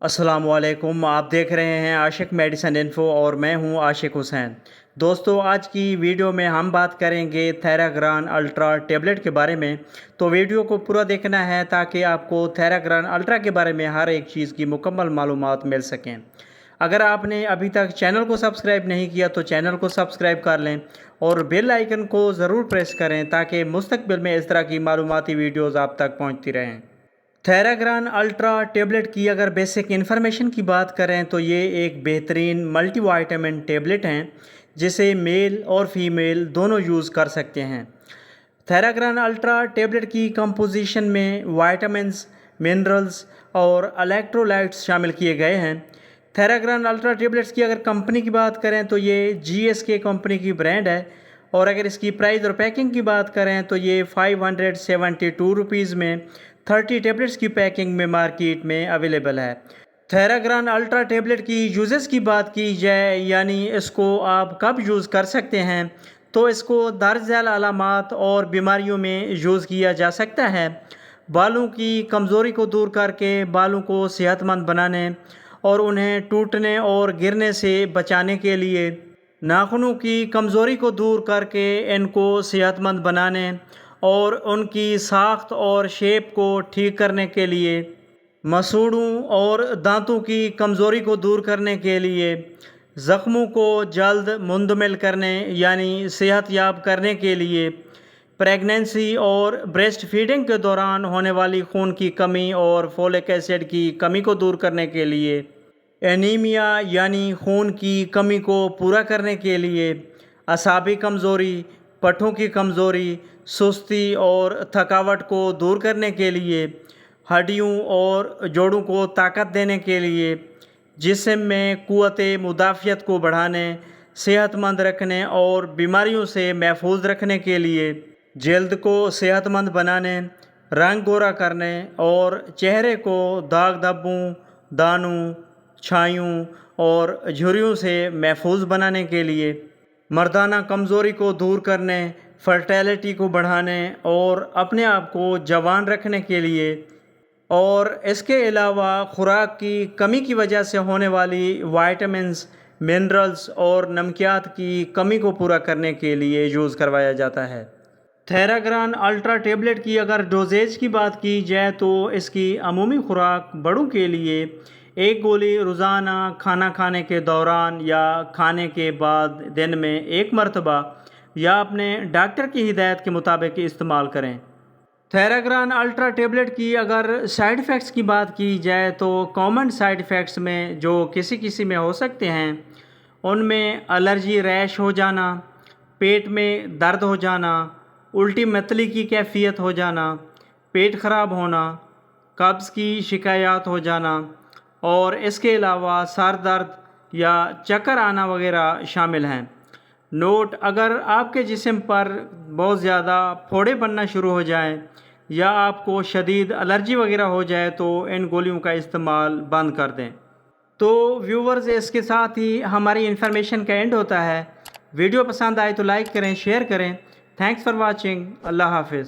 अस्सलामुअलैकुम। आप देख रहे हैं आशिक मेडिसिन इन्फो और मैं हूं आशिक हुसैन। दोस्तों, आज की वीडियो में हम बात करेंगे थेराग्रान अल्ट्रा टेबलेट के बारे में। तो वीडियो को पूरा देखना है ताकि आपको थेराग्रान अल्ट्रा के बारे में हर एक चीज़ की मुकम्मल मालूमात मिल सकें। अगर आपने अभी तक चैनल को सब्सक्राइब नहीं किया तो चैनल को सब्सक्राइब कर लें और बेल आइकन को ज़रूर प्रेस करें ताकि मुस्तक़बिल में इस तरह की मालूमाती वीडियोज़ आप तक पहुँचती रहें। थेराग्रान अल्ट्रा टेबलेट की अगर बेसिक इन्फॉर्मेशन की बात करें तो ये एक बेहतरीन मल्टीविटामिन टेबलेट हैं जिसे मेल और फीमेल दोनों यूज़ कर सकते हैं। थेराग्रान अल्ट्रा टेबलेट की कंपोजिशन में विटामिन्स, मिनरल्स और इलेक्ट्रोलाइट्स शामिल किए गए हैं। थेराग्रान अल्ट्रा टेबलेट्स की अगर कंपनी की बात करें तो ये GSK कंपनी की ब्रांड है और अगर इसकी प्राइस और पैकिंग की बात करें तो ये 572 रुपीज़ में 30 टेबलेट्स की पैकिंग में मार्केट में अवेलेबल है। थेराग्रान अल्ट्रा टेबलेट की यूजेस की बात की जाए, यानी इसको आप कब यूज़ कर सकते हैं, तो इसको दर्ज झैल अलामात और बीमारियों में यूज़ किया जा सकता है। बालों की कमज़ोरी को दूर करके बालों को सेहतमंद बनाने और उन्हें टूटने और गिरने से बचाने के लिए, नाखूनों की कमज़ोरी को दूर करके इनको सेहतमंद बनाने और उनकी साख्त और शेप को ठीक करने के लिए, मसूड़ों और दांतों की कमज़ोरी को दूर करने के लिए, ज़ख्मों को जल्द मुंदमिल करने यानी सेहतयाब करने के लिए, प्रेगनेंसी और ब्रेस्ट फीडिंग के दौरान होने वाली खून की कमी और फोलिक एसिड की कमी को दूर करने के लिए, एनीमिया यानी खून की कमी को पूरा करने के लिए, असाबी कमज़ोरी, पट्ठों की कमज़ोरी, सुस्ती और थकावट को दूर करने के लिए, हड्डियों और जोड़ों को ताकत देने के लिए, जिस्म में क़ुव्वत मुदाफ़ियत को बढ़ाने, सेहतमंद रखने और बीमारियों से महफूज रखने के लिए, जल्द को सेहतमंद बनाने, रंग गोरा करने और चेहरे को दाग धब्बों, दानों, छायों और झुर्रियों से महफूज बनाने के लिए, मर्दाना कमज़ोरी को दूर करने, फर्टिलिटी को बढ़ाने और अपने आप को जवान रखने के लिए, और इसके अलावा खुराक की कमी की वजह से होने वाली विटामिन्स, मिनरल्स और नमकियात की कमी को पूरा करने के लिए यूज़ करवाया जाता है। थेराग्रान अल्ट्रा टेबलेट की अगर डोजेज की बात की जाए तो इसकी अमूमी खुराक बड़ों के लिए एक गोली रोज़ाना खाना खाने के दौरान या खाने के बाद दिन में एक मरतबा या अपने डॉक्टर की हिदायत के मुताबिक इस्तेमाल करें। थेराग्रान अल्ट्रा टेबलेट की अगर साइड इफ़ेक्ट्स की बात की जाए तो कॉमन साइड इफ़ेक्ट्स में जो किसी किसी में हो सकते हैं उनमें एलर्जी, रैश हो जाना, पेट में दर्द हो जाना, उल्टी मतली की कैफियत हो जाना, पेट ख़राब होना, कब्ज़ की शिकायत हो जाना और इसके अलावा सर दर्द या चक्कर आना वगैरह शामिल हैं। नोट: अगर आपके जिस्म पर बहुत ज़्यादा फोड़े बनना शुरू हो जाएं या आपको शदीद एलर्जी वगैरह हो जाए तो इन गोलियों का इस्तेमाल बंद कर दें। तो व्यूवर्स, इसके साथ ही हमारी इन्फॉर्मेशन का एंड होता है। वीडियो पसंद आए तो लाइक करें, शेयर करें। Thanks for watching. अल्लाह हाफिज़।